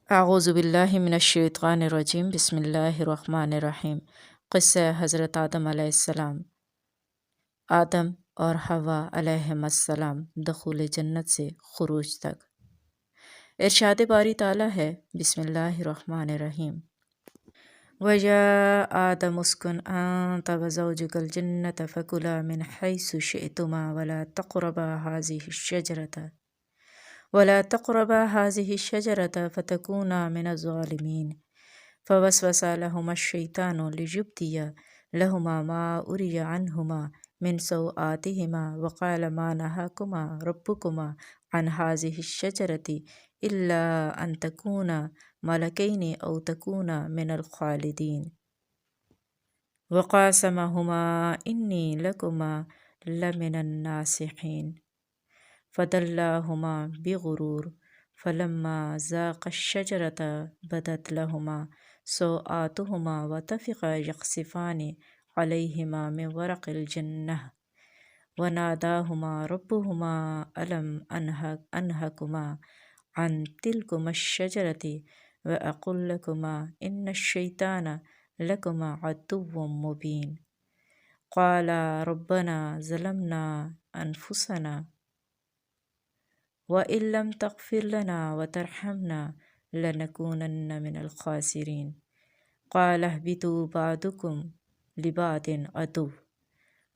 اعوذ باللہ من الشیطان الرجیم بسم اللہ الرحمن الرحیم۔ قصہ حضرت آدم علیہ السلام۔ آدم اور حوا علیہم السلام دخول جنت سے خروج تک۔ ارشاد باری تعالیٰ ہے، بسم اللہ الرحمن الرحیم۔ وَيَا آدَمُ اسْكُنْ أَنْتَ وَزَوْجُكَ الْجَنَّةَ فَكُلَا مِنْ حَيْثُ شِئْتُمَا وَلَا تقربا هذه الشجرة فتكونا من الظالمين فوسوس لهما الشيطان ليبدي لهما ما أري عنهما من سوآتهما وقال ما نهاكما ربكما عن هذه الشجرة إلا أن تكونا ملكين أو تكونا من الخالدين وقاسمهما إني لكما لمن الناصحين فدلاهما بغرور فلما ذاقا الشجرة بدت لهما سوآتهما وطفقا يخصفان عليهما من ورق الجنة وناداهما ربهما ألم أنهكما عن تلكما الشجرة وأقل لكما إن الشيطان لكما عدو مبين قالا ربنا ظلمنا أنفسنا وَإِن لَّمْ تَغْفِرْ لَنَا وَتَرْحَمْنَا لَنَكُونَنَّ مِنَ الْخَاسِرِينَ قَالَ اهْبِطُوا بَعْضُكُمْ لِبَعْضٍ عَدُوٌّ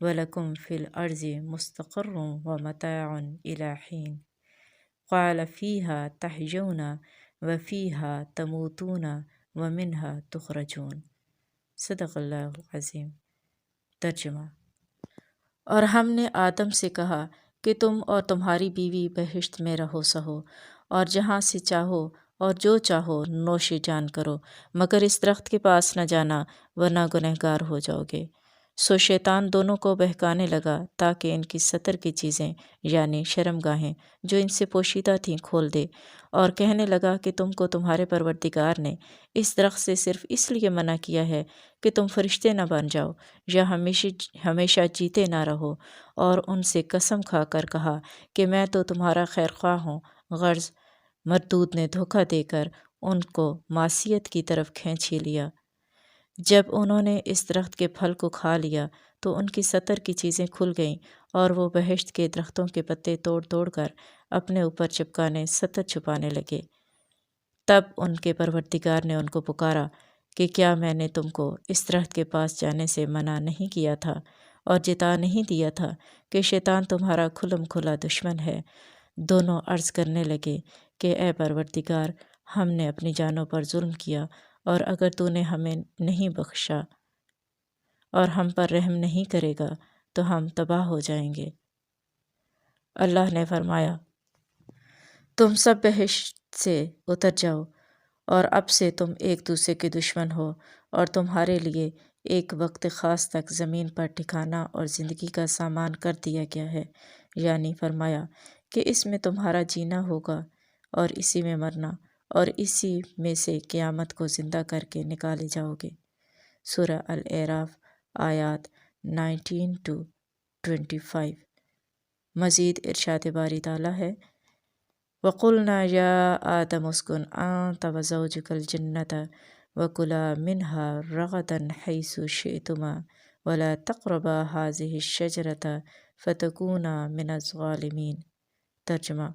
وَلَكُمْ فِي الْأَرْضِ مُسْتَقَرٌّ وَمَتَاعٌ إِلَىٰ حِينٍ قَالَ فِيهَا تَحْيَوْنَ وَفِيهَا تَمُوتُونَ وَمِنْهَا تُخْرَجُونَ۔ صدق اللہ العظیم۔ ترجمہ۔ اور ہم نے آدم سے کہا کہ تم اور تمہاری بیوی بہشت میں رہو سہو اور جہاں سے چاہو اور جو چاہو نوش جان کرو، مگر اس درخت کے پاس نہ جانا ورنہ گنہگار ہو جاؤ گے۔ سو شیطان دونوں کو بہکانے لگا تاکہ ان کی ستر کی چیزیں یعنی شرم گاہیں جو ان سے پوشیدہ تھیں کھول دے، اور کہنے لگا کہ تم کو تمہارے پروردگار نے اس درخت سے صرف اس لیے منع کیا ہے کہ تم فرشتے نہ بن جاؤ یا ہمیشہ جیتے نہ رہو، اور ان سے قسم کھا کر کہا کہ میں تو تمہارا خیر خواہ ہوں۔ غرض مردود نے دھوکہ دے کر ان کو معصیت کی طرف کھینچ ہی لیا۔ جب انہوں نے اس درخت کے پھل کو کھا لیا تو ان کی ستر کی چیزیں کھل گئیں اور وہ بہشت کے درختوں کے پتے توڑ توڑ کر اپنے اوپر چپکانے ستر چھپانے لگے۔ تب ان کے پروردگار نے ان کو پکارا کہ کیا میں نے تم کو اس درخت کے پاس جانے سے منع نہیں کیا تھا اور جتا نہیں دیا تھا کہ شیطان تمہارا کھلم کھلا دشمن ہے؟ دونوں عرض کرنے لگے کہ اے پروردگار، ہم نے اپنی جانوں پر ظلم کیا، اور اگر تو نے ہمیں نہیں بخشا اور ہم پر رحم نہیں کرے گا تو ہم تباہ ہو جائیں گے۔ اللہ نے فرمایا، تم سب بہشت سے اتر جاؤ، اور اب سے تم ایک دوسرے کے دشمن ہو، اور تمہارے لیے ایک وقت خاص تک زمین پر ٹھکانہ اور زندگی کا سامان کر دیا گیا ہے، یعنی فرمایا کہ اس میں تمہارا جینا ہوگا اور اسی میں مرنا، اور اسی میں سے قیامت کو زندہ کر کے نکالے جاؤ گے۔ سورہ الاعراف آیات 19-25۔ مزید ارشاد باری تعالیٰ ہے، وَقُلْنَا يَا آدَمُ اسْكُنْ أَنْتَ وَزَوْجُكَ الْجَنَّةَ وَكُلَا مِنْهَا رَغَدًا حَيْثُ شِئْتُمَا وَلَا تَقْرَبَا هَذِهِ الشَّجَرَةَ فَتَكُونَا مِنَ الظَّالِمِينَ۔ ترجمہ۔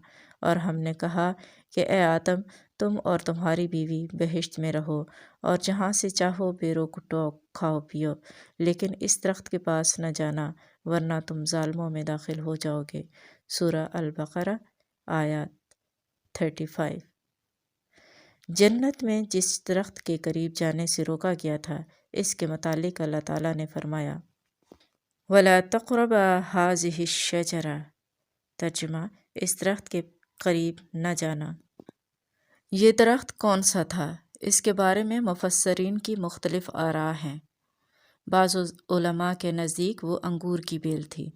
اور ہم نے کہا کہ اے آدم، تم اور تمہاری بیوی بہشت میں رہو اور جہاں سے چاہو بے روک ٹوک کھاؤ پیو، لیکن اس درخت کے پاس نہ جانا ورنہ تم ظالموں میں داخل ہو جاؤ گے۔ سورہ البقرہ آیات 35۔ جنت میں جس درخت کے قریب جانے سے روکا گیا تھا، اس کے متعلق اللہ تعالیٰ نے فرمایا، وَلَا تَقْرَبَا هَٰذِهِ الشَّجَرَةَ۔ ترجمہ۔ اس درخت کے قریب نہ جانا۔ یہ درخت کون سا تھا؟ اس کے بارے میں مفسرین کی مختلف آراء ہیں۔ بعض علماء کے نزدیک وہ انگور کی بیل تھی،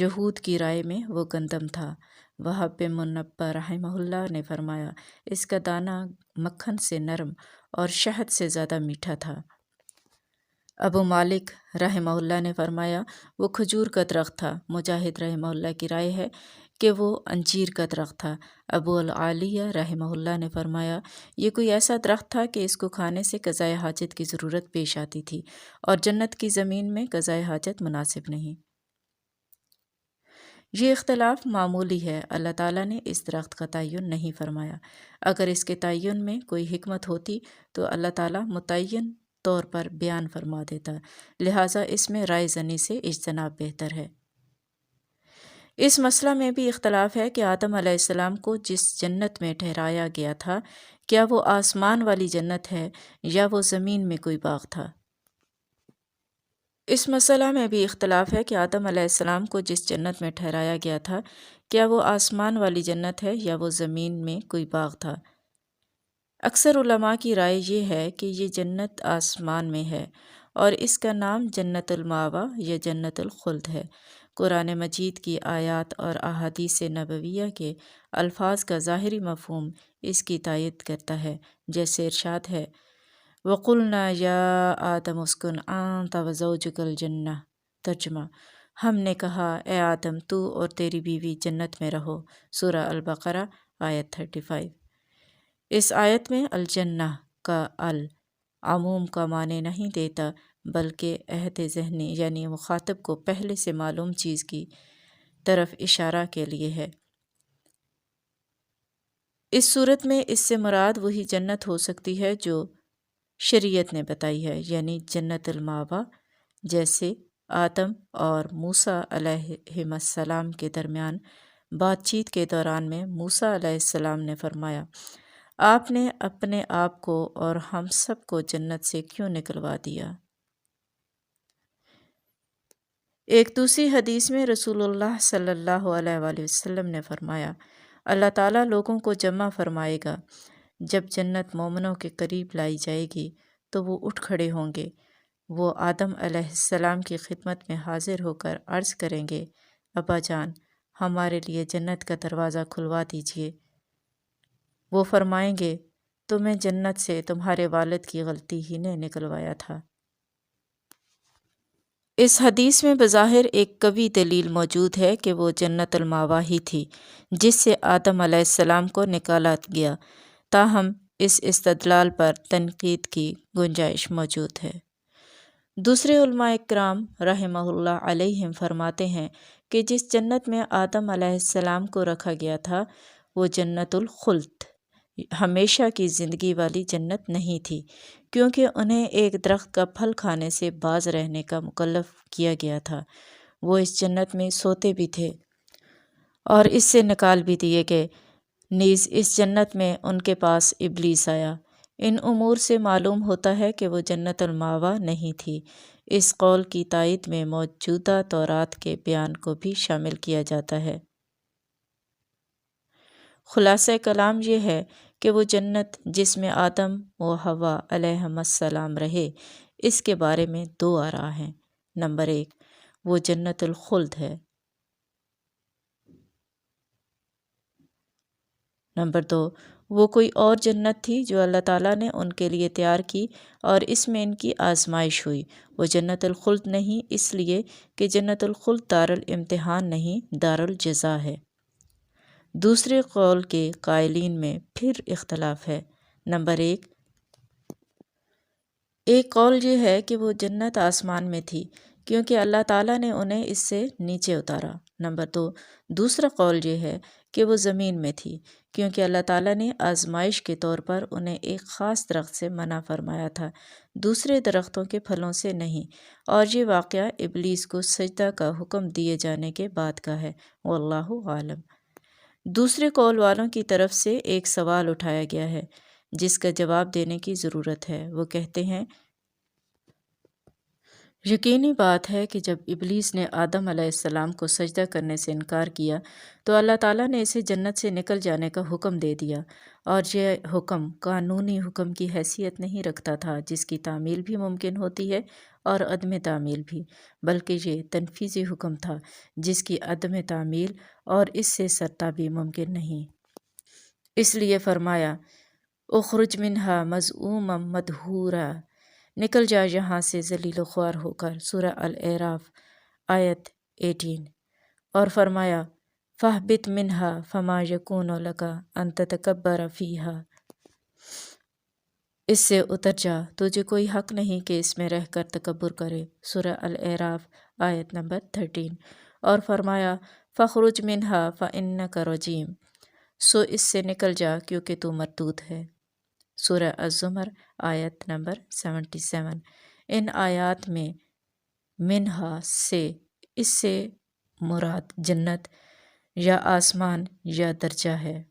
یہود کی رائے میں وہ گندم تھا۔ وہب بن منبہ رحمہ اللہ نے فرمایا، اس کا دانہ مکھن سے نرم اور شہد سے زیادہ میٹھا تھا۔ ابو مالک رحمہ اللہ نے فرمایا وہ کھجور کا درخت تھا۔ مجاہد رحمہ اللہ کی رائے ہے کہ وہ انجیر کا درخت تھا۔ ابو العالیہ رحمہ اللہ نے فرمایا یہ کوئی ایسا درخت تھا کہ اس کو کھانے سے قضائے حاجت کی ضرورت پیش آتی تھی اور جنت کی زمین میں قضائے حاجت مناسب نہیں۔ یہ اختلاف معمولی ہے، اللہ تعالیٰ نے اس درخت کا تعین نہیں فرمایا۔ اگر اس کے تعین میں کوئی حکمت ہوتی تو اللہ تعالیٰ متعین طور پر بیان فرما دیتا، لہٰذا اس میں رائے زنی سے اجتناب بہتر ہے۔ اس مسئلہ میں بھی اختلاف ہے کہ آدم علیہ السلام کو جس جنت میں ٹھہرایا گیا تھا کیا وہ آسمان والی جنت ہے یا وہ زمین میں کوئی باغ تھا۔ اس مسئلہ میں بھی اختلاف ہے کہ آدم علیہ السلام کو جس جنت میں ٹھہرایا گیا تھا کیا وہ آسمان والی جنت ہے یا وہ زمین میں کوئی باغ تھا۔ اکثر علماء کی رائے یہ ہے کہ یہ جنت آسمان میں ہے اور اس کا نام جنت المأویٰ یا جنت الخلد ہے۔ قرآن مجید کی آیات اور احادیث نبویہ کے الفاظ کا ظاہری مفہوم اس کی تائید کرتا ہے، جیسے ارشاد ہے وَقُلْنَا يَا آدَمُ اسْكُنْ أَنْتَ وَزَوْجُكَ الْجَنَّةَ۔ ترجمہ، ہم نے کہا اے آدم تو اور تیری بیوی جنت میں رہو۔ سورہ البقرہ آیت 35۔ اس آیت میں الجنہ کا عموم کا معنی نہیں دیتا بلکہ عہد ذہنی یعنی مخاطب کو پہلے سے معلوم چیز کی طرف اشارہ کے لیے ہے۔ اس صورت میں اس سے مراد وہی جنت ہو سکتی ہے جو شریعت نے بتائی ہے، یعنی جنت المأویٰ، جیسے آدم اور موسیٰ علیہم السلام کے درمیان بات چیت کے دوران میں موسیٰ علیہ السلام نے فرمایا آپ نے اپنے آپ کو اور ہم سب کو جنت سے کیوں نکلوا دیا۔ ایک دوسری حدیث میں رسول اللہ صلی اللہ علیہ وآلہ وسلم نے فرمایا اللہ تعالیٰ لوگوں کو جمع فرمائے گا، جب جنت مومنوں کے قریب لائی جائے گی تو وہ اٹھ کھڑے ہوں گے۔ وہ آدم علیہ السلام کی خدمت میں حاضر ہو کر عرض کریں گے ابا جان ہمارے لیے جنت کا دروازہ کھلوا دیجیے۔ وہ فرمائیں گے تمہیں جنت سے تمہارے والد کی غلطی ہی نے نکلوایا تھا۔ اس حدیث میں بظاہر ایک قوی دلیل موجود ہے کہ وہ جنت المأویٰ ہی تھی جس سے آدم علیہ السلام کو نکالا گیا، تاہم اس استدلال پر تنقید کی گنجائش موجود ہے۔ دوسرے علماء کرام رحمہ اللہ علیہم فرماتے ہیں کہ جس جنت میں آدم علیہ السلام کو رکھا گیا تھا وہ جنت الخلد ہمیشہ کی زندگی والی جنت نہیں تھی، کیونکہ انہیں ایک درخت کا پھل کھانے سے باز رہنے کا مکلف کیا گیا تھا۔ وہ اس جنت میں سوتے بھی تھے اور اس سے نکال بھی دیے گئے، نیز اس جنت میں ان کے پاس ابلیس آیا۔ ان امور سے معلوم ہوتا ہے کہ وہ جنت المأویٰ نہیں تھی۔ اس قول کی تائید میں موجودہ تورات کے بیان کو بھی شامل کیا جاتا ہے۔ خلاصہ کلام یہ ہے کہ وہ جنت جس میں آدم و حوا علیہم السلام رہے، اس کے بارے میں دو آراء ہیں۔ نمبر 1، وہ جنت الخلد ہے۔ نمبر 2، وہ کوئی اور جنت تھی جو اللہ تعالیٰ نے ان کے لیے تیار کی اور اس میں ان کی آزمائش ہوئی۔ وہ جنت الخلد نہیں، اس لیے کہ جنت الخلد دارالامتحان نہیں، دارالجزا ہے۔ دوسرے قول کے قائلین میں پھر اختلاف ہے۔ نمبر 1، ایک قول یہ ہے کہ وہ جنت آسمان میں تھی کیونکہ اللہ تعالیٰ نے انہیں اس سے نیچے اتارا۔ نمبر 2، دوسرا قول یہ ہے کہ وہ زمین میں تھی کیونکہ اللہ تعالیٰ نے آزمائش کے طور پر انہیں ایک خاص درخت سے منع فرمایا تھا، دوسرے درختوں کے پھلوں سے نہیں، اور یہ واقعہ ابلیس کو سجدہ کا حکم دیے جانے کے بعد کا ہے۔ واللہ عالم۔ دوسرے قول والوں کی طرف سے ایک سوال اٹھایا گیا ہے جس کا جواب دینے کی ضرورت ہے۔ وہ کہتے ہیں یقینی بات ہے کہ جب ابلیس نے آدم علیہ السلام کو سجدہ کرنے سے انکار کیا تو اللہ تعالیٰ نے اسے جنت سے نکل جانے کا حکم دے دیا، اور یہ حکم قانونی حکم کی حیثیت نہیں رکھتا تھا جس کی تعمیل بھی ممکن ہوتی ہے اور عدم تعمیل بھی، بلکہ یہ تنفیذی حکم تھا جس کی عدم تعمیل اور اس سے سرتابی ممکن نہیں۔ اس لیے فرمایا اخرج منہا مذءوما مدحورا، نکل جا یہاں سے ذلیل و خوار ہو کر۔ سورہ الاعراف آیت 18۔ اور فرمایا فاہبط منہا فما یکون لک ان تتکبر فیہا، اس سے اتر جا، تجھے کوئی حق نہیں کہ اس میں رہ کر تکبر کرے۔ سورہ الاعراف آیت نمبر 13۔ اور فرمایا فاخرج منہا فانک رجیم، سو اس سے نکل جا کیونکہ تو مردود ہے۔ سورہ الزمر آیت نمبر 77۔ ان آیات میں منہا سے، اس سے مراد جنت یا آسمان یا درجہ ہے،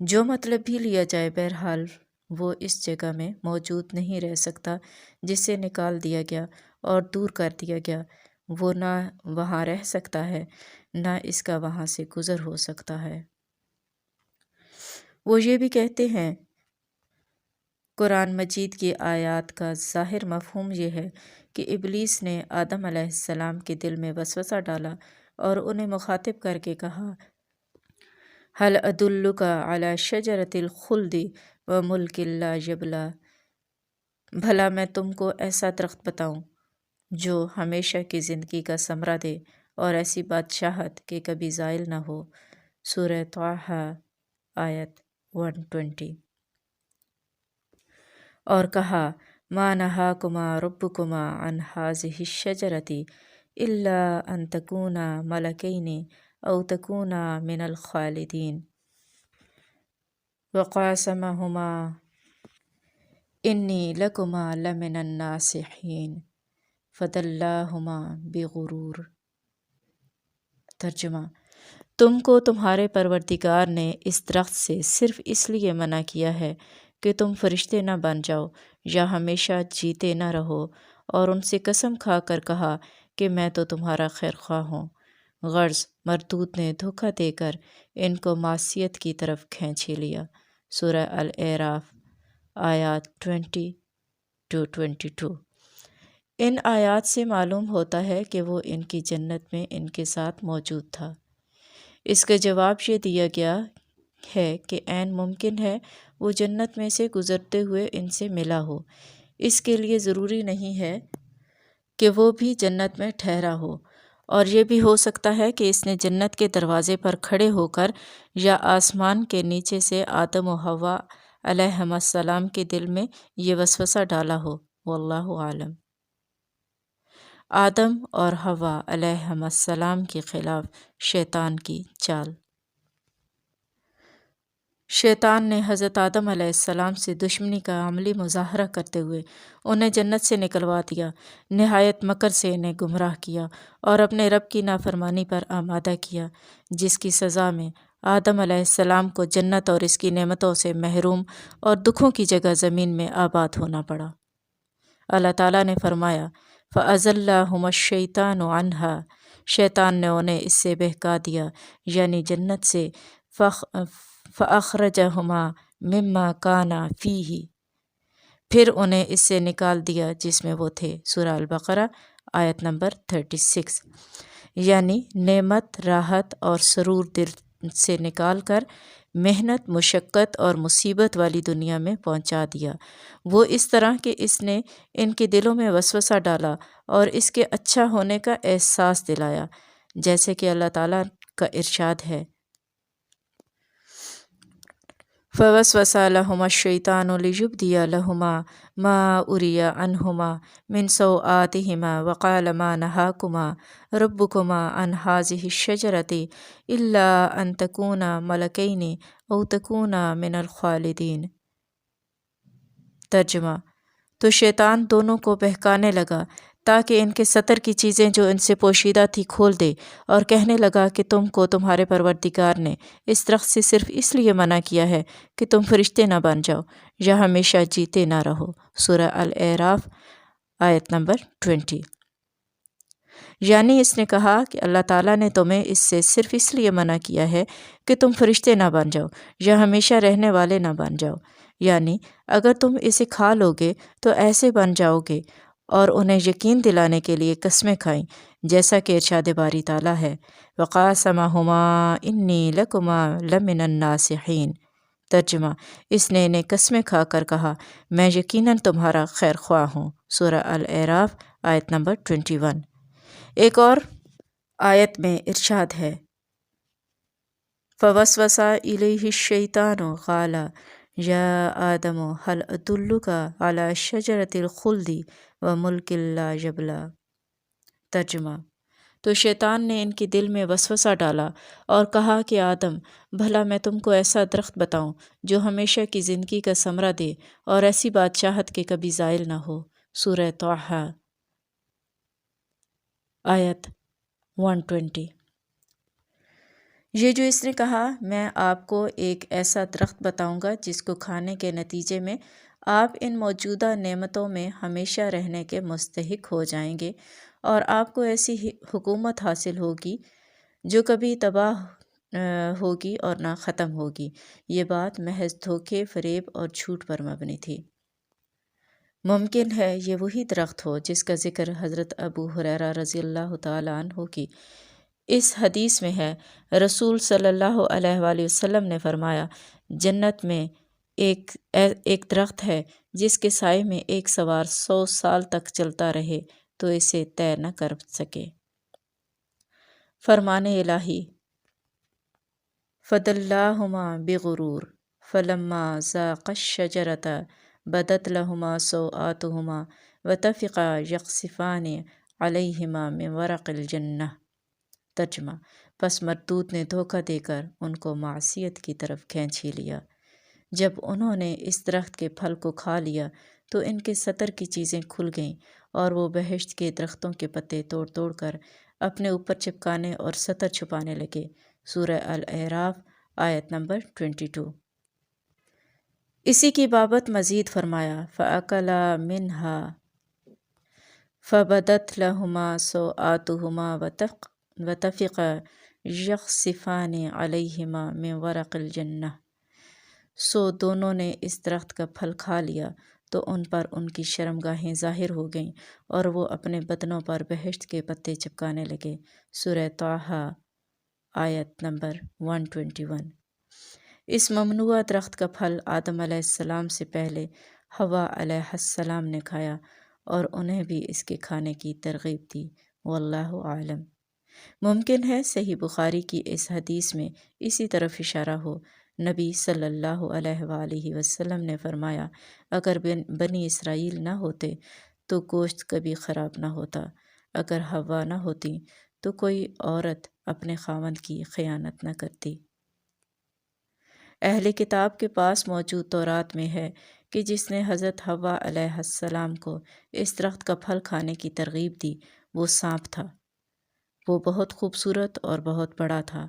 جو مطلب بھی لیا جائے بہرحال وہ اس جگہ میں موجود نہیں رہ سکتا جس سے نکال دیا گیا اور دور کر دیا گیا، وہ نہ وہاں رہ سکتا ہے نہ اس کا وہاں سے گزر ہو سکتا ہے۔ وہ یہ بھی کہتے ہیں قرآن مجید کی آیات کا ظاہر مفہوم یہ ہے کہ ابلیس نے آدم علیہ السلام کے دل میں وسوسہ ڈالا اور انہیں مخاطب کر کے کہا هل ادلک علی شجرۃ الخلد وملک لا یبلی، بھلا میں تم کو ایسا درخت بتاؤں جو ہمیشہ کی زندگی کا ثمرہ دے اور ایسی بادشاہت کہ کبھی زائل نہ ہو۔ سورہ طٰہٰ آیت 120۔ اور کہا ما نہاکما ربکما عن ہذہ الشجرۃ الا ان تکونا ملکین او تکونا من الخالدین وقاسمہما انی لکما لمن الناصحین فدلاہما بغرور۔ ترجمہ: تم کو تمہارے پروردگار نے اس درخت سے صرف اس لیے منع کیا ہے کہ تم فرشتے نہ بن جاؤ یا ہمیشہ جیتے نہ رہو، اور ان سے قسم کھا کر کہا کہ میں تو تمہارا خیر خواہ ہوں۔ غرض مردود نے دھوکہ دے کر ان کو معصیت کی طرف کھینچ ہی لیا۔ سورہ الاعراف آیات 20-22۔ ان آیات سے معلوم ہوتا ہے کہ وہ ان کی جنت میں ان کے ساتھ موجود تھا۔ اس کا جواب یہ دیا گیا ہے کہ عین ممکن ہے وہ جنت میں سے گزرتے ہوئے ان سے ملا ہو، اس کے لیے ضروری نہیں ہے کہ وہ بھی جنت میں ٹھہرا ہو، اور یہ بھی ہو سکتا ہے کہ اس نے جنت کے دروازے پر کھڑے ہو کر یا آسمان کے نیچے سے آدم و حوا علیہم السلام کے دل میں یہ وسوسہ ڈالا ہو، واللہ عالم۔ آدم اور حوا علیہم السلام کے خلاف شیطان کی چال۔ شیطان نے حضرت آدم علیہ السلام سے دشمنی کا عملی مظاہرہ کرتے ہوئے انہیں جنت سے نکلوا دیا، نہایت مکر سے انہیں گمراہ کیا اور اپنے رب کی نافرمانی پر آمادہ کیا، جس کی سزا میں آدم علیہ السلام کو جنت اور اس کی نعمتوں سے محروم اور دکھوں کی جگہ زمین میں آباد ہونا پڑا۔ اللہ تعالیٰ نے فرمایا فَأَزَلَّهُمَا الشَّيْطَانُ عَنْهَا، شیطان نے انہیں اس سے بہکا دیا یعنی جنت سے، فَأَخْرَجَهُمَا مِمَّا كَانَا فِيهِ، پھر انہیں اس سے نکال دیا جس میں وہ تھے۔ سورہ البقرہ آیت نمبر 36۔ یعنی نعمت، راحت اور سرور دل سے نکال کر محنت، مشقت اور مصیبت والی دنیا میں پہنچا دیا، وہ اس طرح کہ اس نے ان کے دلوں میں وسوسہ ڈالا اور اس کے اچھا ہونے کا احساس دلایا، جیسے کہ اللہ تعالیٰ کا ارشاد ہے فَوَسْوَسَ لَهُمَا الشَّيْطَانُ لِيُبْدِيَ لَهُمَا مَا أُرِيَ عَنْهُمَا مِنْ سَوْآتِهِمَا وَقَالَ مَا نَهَاكُمَا رَبُّكُمَا عَنْ هَٰذِهِ الشَّجَرَةِ إِلَّا أَن تَكُونَا مَلَكَيْنِ أَوْ تَكُونَا مِنَ الْخَالِدِينَ۔ ترجمہ: تو شیطان دونوں کو بہکانے لگا تاکہ ان کے ستر کی چیزیں جو ان سے پوشیدہ تھی کھول دے، اور کہنے لگا کہ تم کو تمہارے پروردگار نے اس درخت سے صرف اس لیے منع کیا ہے کہ تم فرشتے نہ بن جاؤ یا ہمیشہ جیتے نہ رہو۔ سورہ الاعراف آیت نمبر 20۔ یعنی اس نے کہا کہ اللہ تعالیٰ نے تمہیں اس سے صرف اس لیے منع کیا ہے کہ تم فرشتے نہ بن جاؤ یا ہمیشہ رہنے والے نہ بن جاؤ، یعنی اگر تم اسے کھا لو گے تو ایسے بن جاؤ گے، اور انہیں یقین دلانے کے لیے قسمیں کھائیں، جیسا کہ ارشاد باری تعالیٰ ہے وَقَاسَمَهُمَا إِنِّي لَكُمَا لَمِنَ النَّاصِحِينَ۔ ترجمہ: اس نے انہیں قسمیں کھا کر کہا، میں یقیناً تمہارا خیر خواہ ہوں۔ سورہ الاعراف آیت نمبر 21۔ ایک اور آیت میں ارشاد ہے، فوسوس الیہ الشیطان قال یا آدم هل ادلک علی شجرۃ الخلد وملک لا یبلی۔ ترجمہ: تو شیطان نے ان کے دل میں وسوسہ ڈالا اور کہا کہ آدم، بھلا میں تم کو ایسا درخت بتاؤں جو ہمیشہ کی زندگی کا ثمرہ دے اور ایسی بادشاہت کے کبھی زائل نہ ہو۔ سورہ طٰہٰ آیت 120۔ یہ جو اس نے کہا، میں آپ کو ایک ایسا درخت بتاؤں گا جس کو کھانے کے نتیجے میں آپ ان موجودہ نعمتوں میں ہمیشہ رہنے کے مستحق ہو جائیں گے اور آپ کو ایسی حکومت حاصل ہوگی جو کبھی تباہ ہوگی اور نہ ختم ہوگی۔ یہ بات محض دھوکے، فریب اور جھوٹ پر مبنی تھی۔ ممکن ہے یہ وہی درخت ہو جس کا ذکر حضرت ابو ہریرہ رضی اللہ تعالیٰ عنہ کی اس حدیث میں ہے۔ رسول صلی اللہ علیہ وآلہ وسلم نے فرمایا، جنت میں ایک درخت ہے جس کے سائے میں ایک سوار 100 سال تک چلتا رہے تو اسے طے نہ کر سکے۔ فرمان الہی، فَدَلَّاهُمَا بِغُرُورٍ فَلَمَّا ذَاقَا الشَّجَرَةَ بَدَتْ لَهُمَا سَوْآتُهُمَا وَطَفِقَا يَخْصِفَانِ عَلَيْهِمَا مِنْ وَرَقِ الْجَنَّةِ۔ ترجمہ: پس مردود نے دھوکہ دے کر ان کو معصیت کی طرف کھینچ ہی لیا۔ جب انہوں نے اس درخت کے پھل کو کھا لیا تو ان کے سطر کی چیزیں کھل گئیں اور وہ بہشت کے درختوں کے پتے توڑ توڑ کر اپنے اوپر چپکانے اور سطر چھپانے لگے۔ سورہ الاعراف آیت نمبر 22۔ اسی کی بابت مزید فرمایا، فَأَكَلَا مِنْهَا فَبَدَتْ لَهُمَا سَوْآتُهُمَا وَطَفِقَا يَخْصِفَانِ عَلَيْهِمَا مِنْ وَرَقِ الْجَنَّةِ۔ سو دونوں نے اس درخت کا پھل کھا لیا تو ان پر ان کی شرمگاہیں ظاہر ہو گئیں اور وہ اپنے بدنوں پر بہشت کے پتے چپکانے لگے۔ سورہ طٰہٰ آیت نمبر 121۔ اس ممنوعہ درخت کا پھل آدم علیہ السلام سے پہلے حوا علیہ السلام نے کھایا اور انہیں بھی اس کے کھانے کی ترغیب دی۔ واللہ اعلم۔ ممکن ہے صحیح بخاری کی اس حدیث میں اسی طرف اشارہ ہو۔ نبی صلی اللہ علیہ وآلہ وسلم نے فرمایا، اگر بنی اسرائیل نہ ہوتے تو گوشت کبھی خراب نہ ہوتا، اگر حوا نہ ہوتی تو کوئی عورت اپنے خاوند کی خیانت نہ کرتی۔ اہل کتاب کے پاس موجود تورات میں ہے کہ جس نے حضرت حوا علیہ السلام کو اس درخت کا پھل کھانے کی ترغیب دی وہ سانپ تھا۔ وہ بہت خوبصورت اور بہت بڑا تھا۔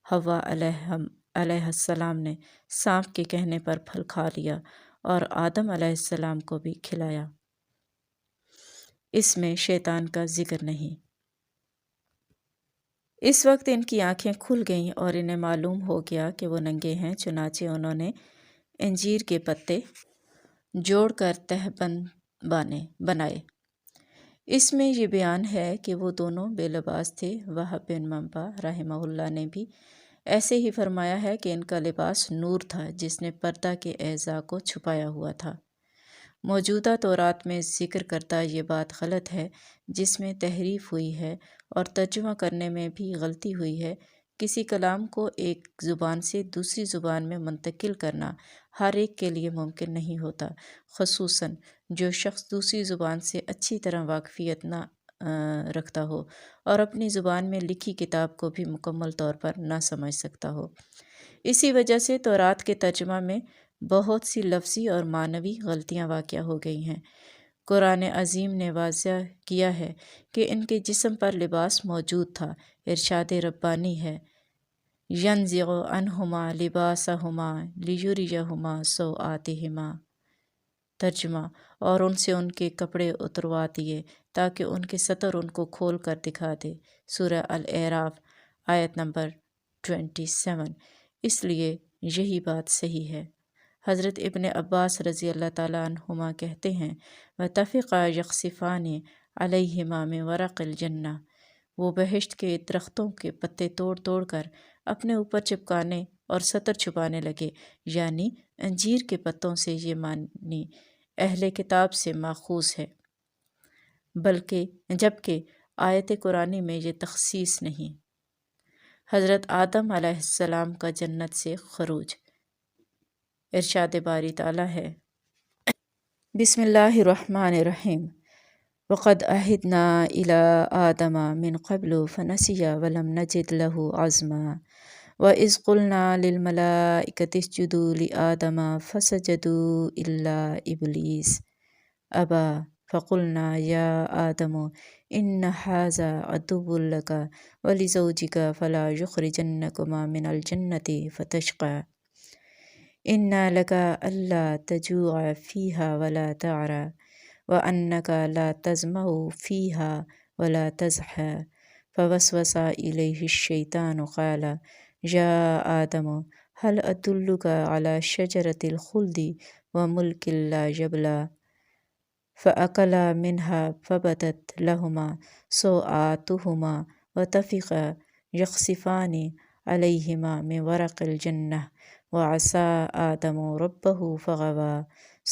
حوا علیہ السلام نے سانپ کے کہنے پر پھل کھا لیا اور آدم علیہ السلام کو بھی کھلایا۔ اس میں شیطان کا ذکر نہیں۔ اس وقت ان کی آنکھیں کھل گئیں اور انہیں معلوم ہو گیا کہ وہ ننگے ہیں، چنانچہ انہوں نے انجیر کے پتے جوڑ کر تہبند بنائے۔ اس میں یہ بیان ہے کہ وہ دونوں بے لباس تھے۔ وہب بن منبع رحمہ اللہ نے بھی ایسے ہی فرمایا ہے کہ ان کا لباس نور تھا جس نے پردہ کے اعضاء کو چھپایا ہوا تھا۔ موجودہ تورات میں ذکر کردہ یہ بات غلط ہے، جس میں تحریف ہوئی ہے اور ترجمہ کرنے میں بھی غلطی ہوئی ہے۔ کسی کلام کو ایک زبان سے دوسری زبان میں منتقل کرنا ہر ایک کے لیے ممکن نہیں ہوتا، خصوصاً جو شخص دوسری زبان سے اچھی طرح واقفیت نہ رکھتا ہو اور اپنی زبان میں لکھی کتاب کو بھی مکمل طور پر نہ سمجھ سکتا ہو۔ اسی وجہ سے تورات کے ترجمہ میں بہت سی لفظی اور معنوی غلطیاں واقع ہو گئی ہیں۔ قرآن عظیم نے واضح کیا ہے کہ ان کے جسم پر لباس موجود تھا۔ ارشاد ربانی ہے، يَنزِعُ عَنْهُمَا لِبَاسَهُمَا لِيُرِيَهُمَا سَوْآتِهِمَا۔ ترجمہ: اور ان سے ان کے کپڑے اتروا دیے تاکہ ان کے سطر ان کو کھول کر دکھا دے۔ سورہ الاعراف آیت نمبر 27۔ اس لیے یہی بات صحیح ہے۔ حضرت ابن عباس رضی اللہ تعالیٰ عنہما کہتے ہیں، وَطَفِقَا يَخْصِفَانِ عَلَيْهِمَا مِنْ وَرَقِ الْجَنَّةِ۔ وہ بہشت کے درختوں کے پتے توڑ توڑ کر اپنے اوپر چپکانے اور سطر چھپانے لگے، یعنی انجیر کے پتوں سے یہ معنی اہل کتاب سے ماخوذ ہے، جبکہ آیت قرآنی میں یہ تخصیص نہیں۔ حضرت آدم علیہ السلام کا جنت سے خروج۔ ارشاد باری تعالیٰ ہے، بسم اللہ الرحمن الرحیم، وَقَدْ عَهِدْنَا إِلَىٰ آدَمَ مِنْ قَبْلُ فَنَسِيَ وَلَمْ نَجِدْ لَهُ عَزْمًا وَإِذْ قُلْنَا لِلْمَلَائِكَةِ اسْجُدُوا لِآدَمَ فَسَجَدُوا إِلَّا إِبْلِيسَ أَبَىٰ فَقُلْنَا يَا آدَمُ إِنَّ هَٰذَا عَدُوٌّ لَكَ وَلِزَوْجِكَ فَلَا يُخْرِجَنَّكُمَا مِنَ الْجَنَّةِ فَتَشْقَىٰ إِنَّ لَكَ أَلَّا تَجُوعَ فِيهَا وَلَا تَعْرَىٰ وَأَنَّكَ لَا تَظْمَأُ فِيهَا وَلَا تَضْحَىٰ فَوَسْوَسَ إِلَيْهِ الشَّيْطَانُ قَالَ يَا آدَمُ هَلْ أَدُلُّكَ عَلَىٰ شَجَرَةِ الْخُلْدِ وَمُلْكٍ لَا يَبْلَىٰ فَأَكَلَا مِنْهَا فَبَدَتْ لَهُمَا سَوْآتُهُمَا وَطَفِقَا يَخْصِفَانِ عَلَيْهِمَا مِنْ وَرَقِ الْجَنَّةِ وَعَصَىٰ آدَمُ رَبَّهُ فَغَوَىٰ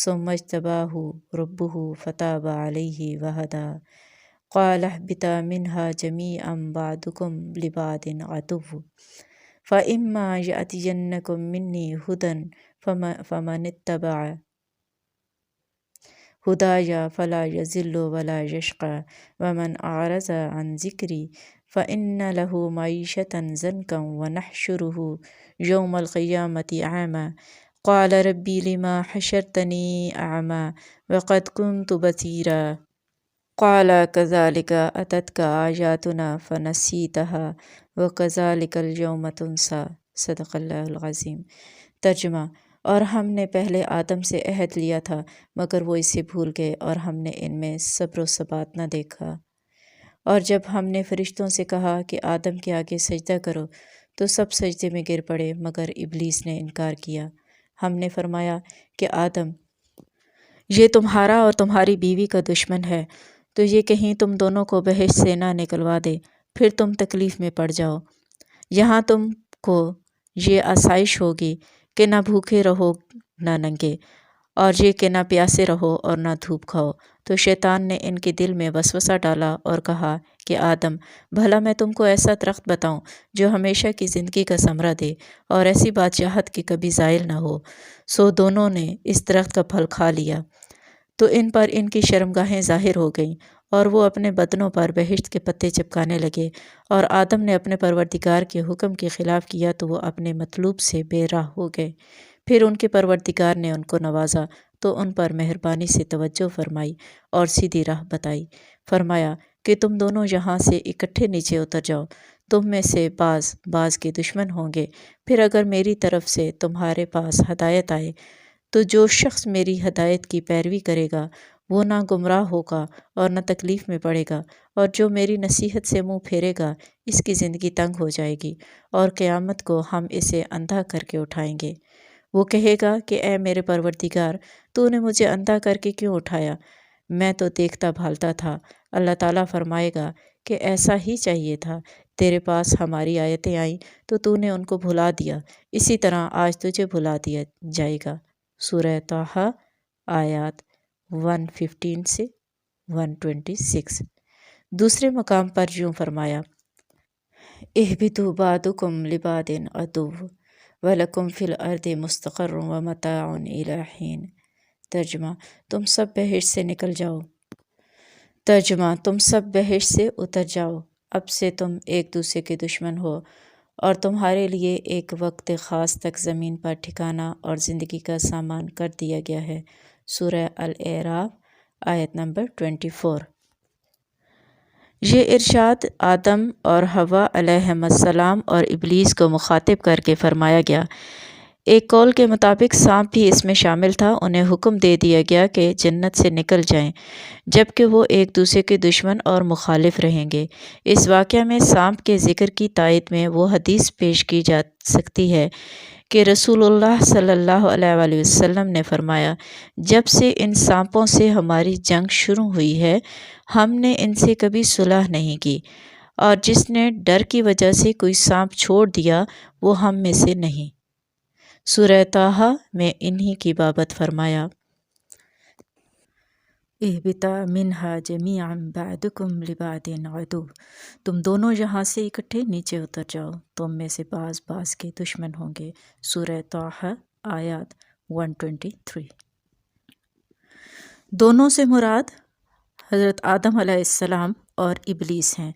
ثُمَّ اجْتَبَاهُ رَبُّهُ فَتَابَ عَلَيْهِ وَهَدَىٰ قَالَ اهْبِطَا مِنْهَا جَمِيعًا بَعْضُكُمْ لِبَعْضٍ عَدُوٌّ فَإِمَّا يَأْتِيَنَّكُم مِّنِّي هُدًى فَمَنِ اتَّبَعَ هُدَايَ فَلَا يَضِلُّ وَلَا يَشْقَىٰ وَمَنْ أَعْرَضَ عَنْ ذِكْرِي فَإِنَّ لَهُ مَعِيشَةً ضَنكًا وَنَحْشُرُهُ يَوْمَ الْقِيَامَةِ أَعْمَىٰ قَالَ رَبِّ لِمَ حَشَرْتَنِي أَعْمَىٰ وَقَدْ كُنتُ بَصِيرًا قَالَ كَذَٰلِكَ أَتَتْكَ آيَاتُنَا فَنَسِيتَهَا وَكَذَٰلِكَ الْيَوْمَ تُنسَىٰ صدق اللہ العظیم۔ ترجمہ، اور ہم نے پہلے آدم سے عہد لیا تھا مگر وہ اسے بھول گئے اور ہم نے ان میں صبر و ثبات نہ دیکھا۔ اور جب ہم نے فرشتوں سے کہا کہ آدم کے آگے سجدہ کرو تو سب سجدے میں گر پڑے مگر ابلیس نے انکار کیا۔ ہم نے فرمایا کہ آدم، یہ تمہارا اور تمہاری بیوی کا دشمن ہے، تو یہ کہیں تم دونوں کو بہشت سے نہ نکلوا دے، پھر تم تکلیف میں پڑ جاؤ۔ یہاں تم کو یہ آسائش ہوگی کہ نہ بھوکے رہو نہ ننگے، اور یہ کہ نہ پیاسے رہو اور نہ دھوپ کھاؤ۔ تو شیطان نے ان کے دل میں وسوسہ ڈالا اور کہا کہ آدم، بھلا میں تم کو ایسا درخت بتاؤں جو ہمیشہ کی زندگی کا ثمرہ دے اور ایسی بادشاہت کی کبھی زائل نہ ہو۔ سو دونوں نے اس درخت کا پھل کھا لیا تو ان پر ان کی شرمگاہیں ظاہر ہو گئیں اور وہ اپنے بدنوں پر بہشت کے پتے چپکانے لگے، اور آدم نے اپنے پروردگار کے حکم کے خلاف کیا تو وہ اپنے مطلوب سے بے راہ ہو گئے۔ پھر ان کے پروردگار نے ان کو نوازا تو ان پر مہربانی سے توجہ فرمائی اور سیدھی راہ بتائی۔ فرمایا کہ تم دونوں یہاں سے اکٹھے نیچے اتر جاؤ، تم میں سے بعض کے دشمن ہوں گے، پھر اگر میری طرف سے تمہارے پاس ہدایت آئے تو جو شخص میری ہدایت کی پیروی کرے گا وہ نہ گمراہ ہوگا اور نہ تکلیف میں پڑے گا، اور جو میری نصیحت سے منہ پھیرے گا اس کی زندگی تنگ ہو جائے گی اور قیامت کو ہم اسے اندھا کر کے اٹھائیں گے۔ وہ کہے گا کہ اے میرے پروردگار، تو نے مجھے اندھا کر کے کیوں اٹھایا؟ میں تو دیکھتا بھالتا تھا۔ اللہ تعالیٰ فرمائے گا کہ ایسا ہی چاہیے تھا، تیرے پاس ہماری آیتیں آئیں تو نے ان کو بھلا دیا، اسی طرح آج تجھے بھلا دیا جائے گا۔ سورہ طٰہٰ آیات 115 سے 126۔ دوسرے مقام پر یوں فرمایا، اہبطوا بعضکم لبعض عدو وَلَکُمْ فِی الْأَرْضِ مُسْتَقَرٌّ وَمَتَاعٌ إِلیٰ حِین۔ ترجمہ، تم سب بہشت سے نکل جاؤ۔ ترجمہ، تم سب بہشت سے اتر جاؤ، اب سے تم ایک دوسرے کے دشمن ہو، اور تمہارے لیے ایک وقت خاص تک زمین پر ٹھکانہ اور زندگی کا سامان کر دیا گیا ہے۔ سورہ الاعراف آیت نمبر 24۔ یہ ارشاد آدم اور حوا علیہم السلام اور ابلیس کو مخاطب کر کے فرمایا گیا۔ ایک قول کے مطابق سانپ بھی اس میں شامل تھا۔ انہیں حکم دے دیا گیا کہ جنت سے نکل جائیں، جبکہ وہ ایک دوسرے کے دشمن اور مخالف رہیں گے۔ اس واقعہ میں سانپ کے ذکر کی تائید میں وہ حدیث پیش کی جا سکتی ہے کہ رسول اللہ صلی اللہ علیہ وآلہ وسلم نے فرمایا، جب سے ان سانپوں سے ہماری جنگ شروع ہوئی ہے ہم نے ان سے کبھی صلح نہیں کی، اور جس نے ڈر کی وجہ سے کوئی سانپ چھوڑ دیا وہ ہم میں سے نہیں۔ سورہ طٰہٰ میں انہی کی بابت فرمایا اہبطا منہا جمیعا بعدکم لبعض عدو، تم دونوں یہاں سے اکٹھے نیچے اتر جاؤ، تم میں سے بعض بعض کے دشمن ہوں گے۔ سورہ طٰہٰ آیات 123۔ دونوں سے مراد حضرت آدم علیہ السلام اور ابلیس ہیں۔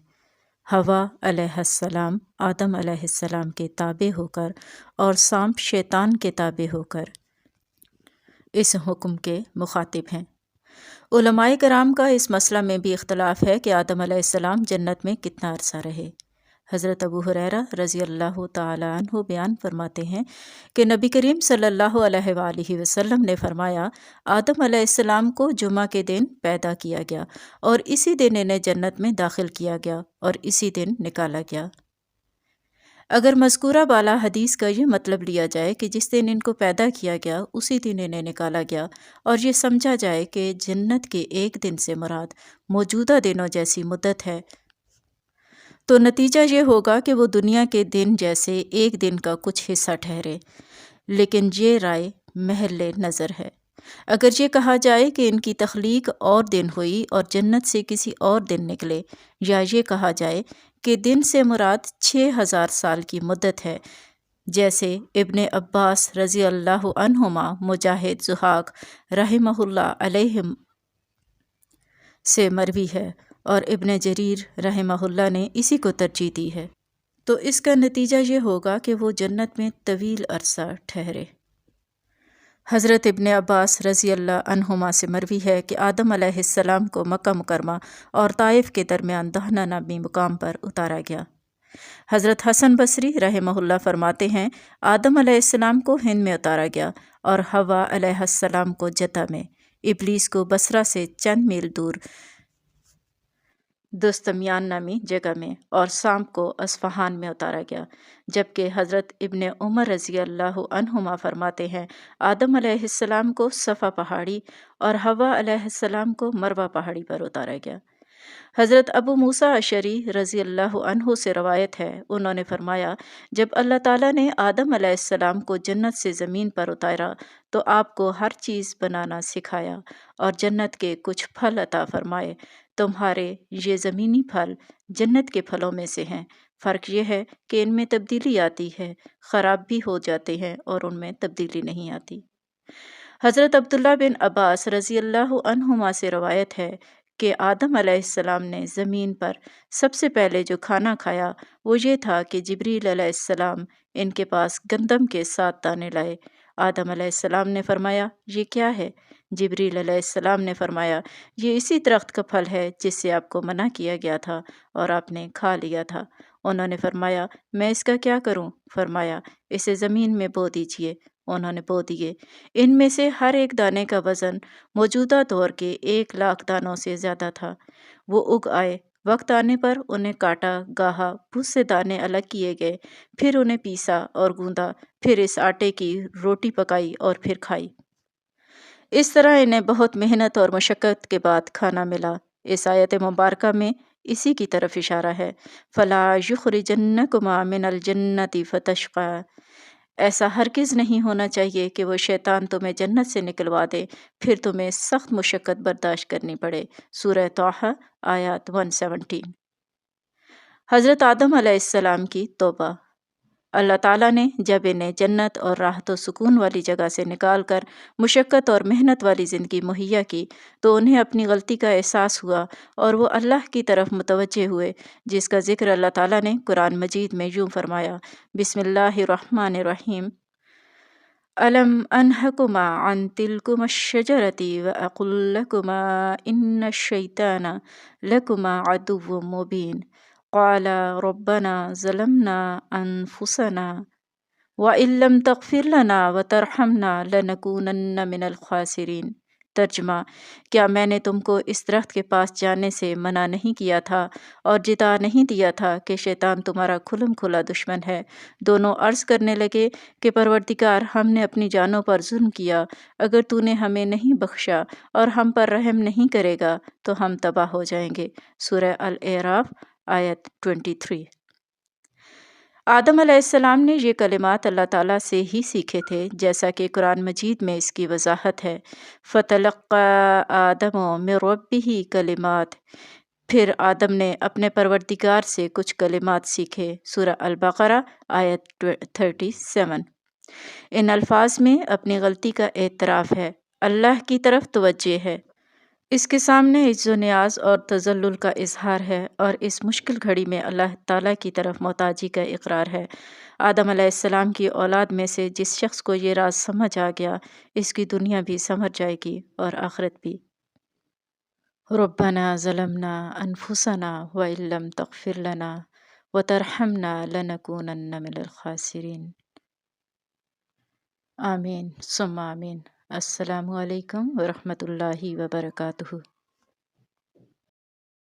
حوا علیہ السلام آدم علیہ السلام کے تابع ہو کر اور سانپ شیطان کے تابع ہو کر اس حکم کے مخاطب ہیں۔ علماء کرام کا اس مسئلہ میں بھی اختلاف ہے کہ آدم علیہ السلام جنت میں کتنا عرصہ رہے۔ حضرت ابو ہریرہ رضی اللہ تعالی عنہ بیان فرماتے ہیں کہ نبی کریم صلی اللہ علیہ وآلہ وسلم نے فرمایا، آدم علیہ السلام کو جمعہ کے دن پیدا کیا گیا اور اسی دن انہیں جنت میں داخل کیا گیا اور اسی دن نکالا گیا۔ اگر مذکورہ بالا حدیث کا یہ مطلب لیا جائے کہ جس دن ان کو پیدا کیا گیا اسی دن انہیں نکالا گیا، اور یہ سمجھا جائے کہ جنت کے ایک دن سے مراد موجودہ دنوں جیسی مدت ہے، تو نتیجہ یہ ہوگا کہ وہ دنیا کے دن جیسے ایک دن کا کچھ حصہ ٹھہرے، لیکن یہ رائے محل نظر ہے۔ اگر یہ کہا جائے کہ ان کی تخلیق اور دن ہوئی اور جنت سے کسی اور دن نکلے، یا یہ کہا جائے کہ دن سے مراد 6000 سال کی مدت ہے، جیسے ابن عباس رضی اللہ عنہما، مجاہد، ضحاک رحمہ اللہ علیہم سے مروی ہے، اور ابن جریر رحمہ اللہ نے اسی کو ترجیح دی ہے، تو اس کا نتیجہ یہ ہوگا کہ وہ جنت میں طویل عرصہ ٹھہرے۔ حضرت ابن عباس رضی اللہ عنہما سے مروی ہے کہ آدم علیہ السلام کو مکہ مکرمہ اور طائف کے درمیان دہنہ نامی مقام پر اتارا گیا۔ حضرت حسن بصری رحمہ اللہ فرماتے ہیں، آدم علیہ السلام کو ہند میں اتارا گیا اور حوا علیہ السلام کو جدہ میں، ابلیس کو بصرہ سے چند میل دور دستمیان نامی جگہ میں، اور سانپ کو اصفہان میں اتارا گیا۔ جبکہ حضرت ابن عمر رضی اللہ عنہما فرماتے ہیں، آدم علیہ السلام کو صفا پہاڑی اور حوا علیہ السلام کو مروہ پہاڑی پر اتارا گیا۔ حضرت ابو موسیٰ اشعری رضی اللہ عنہ سے روایت ہے، انہوں نے فرمایا، جب اللہ تعالیٰ نے آدم علیہ السلام کو جنت سے زمین پر اتارا تو آپ کو ہر چیز بنانا سکھایا اور جنت کے کچھ پھل عطا فرمائے۔ تمہارے یہ زمینی پھل جنت کے پھلوں میں سے ہیں، فرق یہ ہے کہ ان میں تبدیلی آتی ہے، خراب بھی ہو جاتے ہیں، اور ان میں تبدیلی نہیں آتی۔ حضرت عبداللہ بن عباس رضی اللہ عنہما سے روایت ہے کہ آدم علیہ السلام نے زمین پر سب سے پہلے جو کھانا کھایا وہ یہ تھا کہ جبریل علیہ السلام ان کے پاس گندم کے 7 دانے لائے۔ آدم علیہ السلام نے فرمایا، یہ کیا ہے؟ جبریل علیہ السلام نے فرمایا، یہ اسی درخت کا پھل ہے جس سے آپ کو منع کیا گیا تھا اور آپ نے کھا لیا تھا۔ انہوں نے فرمایا، میں اس کا کیا کروں؟ فرمایا، اسے زمین میں بو دیجئے۔ انہوں نے بو دیے۔ ان میں سے ہر ایک دانے کا وزن موجودہ دور کے 1,00,000 دانوں سے زیادہ تھا۔ وہ اگ آئے، وقت آنے پر انہیں کاٹا، گاہا، بھوس سے دانے الگ کیے گئے، پھر انہیں پیسا اور گوندا، پھر اس آٹے کی روٹی پکائی اور پھر کھائی۔ اس طرح انہیں بہت محنت اور مشقت کے بعد کھانا ملا۔ اس آیت مبارکہ میں اسی کی طرف اشارہ ہے، فَلَا يُخْرِجَنَّكُمَا مِنَ الْجَنَّةِ فَتَشْقَىٰ۔ ایسا ہرگز نہیں ہونا چاہیے کہ وہ شیطان تمہیں جنت سے نکلوا دے پھر تمہیں سخت مشقت برداشت کرنی پڑے۔ سورہ طٰہٰ آیات 117۔ حضرت آدم علیہ السلام کی توبہ۔ اللہ تعالیٰ نے جب انہیں جنت اور راحت و سکون والی جگہ سے نکال کر مشقت اور محنت والی زندگی مہیا کی تو انہیں اپنی غلطی کا احساس ہوا اور وہ اللہ کی طرف متوجہ ہوئے، جس کا ذکر اللہ تعالیٰ نے قرآن مجید میں یوں فرمایا، بسم اللہ الرحمن الرحیم، أَلَمْ أَنْهَكُمَا عَنْ تِلْكُمَا الشَّجَرَةِ وَأَقُلْ لَكُمَا إِنَّ الشَّيْطَانَ لَكُمَا عَدُوٌّ مُّبِينٌ قَالَا رَبَّنَا ظَلَمْنَا أَنفُسَنَا وَإِن لَّمْ تَغْفِرْ لَنَا وَتَرْحَمْنَا لَنَكُونَنَّ مِنَ الْخَاسِرِينَ۔ ترجمہ، کیا میں نے تم کو اس درخت کے پاس جانے سے منع نہیں کیا تھا اور جتا نہیں دیا تھا کہ شیطان تمہارا کھلم کھلا دشمن ہے؟ دونوں عرض کرنے لگے کہ پروردگار، ہم نے اپنی جانوں پر ظلم کیا، اگر تو نے ہمیں نہیں بخشا اور ہم پر رحم نہیں کرے گا تو ہم تباہ ہو جائیں گے۔ سورہ الاعراف آیت 23۔ آدم علیہ السلام نے یہ کلمات اللہ تعالیٰ سے ہی سیکھے تھے، جیسا کہ قرآن مجید میں اس کی وضاحت ہے۔ فَتَلَقَّىٰ آدَمُ مِن رَبِّهِ کلمات، پھر آدم نے اپنے پروردگار سے کچھ کلمات سیکھے۔ سورہ البقرہ آیت 37۔ ان الفاظ میں اپنی غلطی کا اعتراف ہے، اللہ کی طرف توجہ ہے، اس کے سامنے عجز و نیاز اور تذلل کا اظہار ہے، اور اس مشکل گھڑی میں اللہ تعالیٰ کی طرف محتاجی کا اقرار ہے۔ آدم علیہ السلام کی اولاد میں سے جس شخص کو یہ راز سمجھ آ گیا، اس کی دنیا بھی سمجھ جائے گی اور آخرت بھی۔ ربنا ظلمنا انفسنا وان لم تغفر لنا وترحمنا لنکونن من الخاسرین۔ آمین ثم آمین۔ السلام علیکم ورحمۃ اللہ وبرکاتہ۔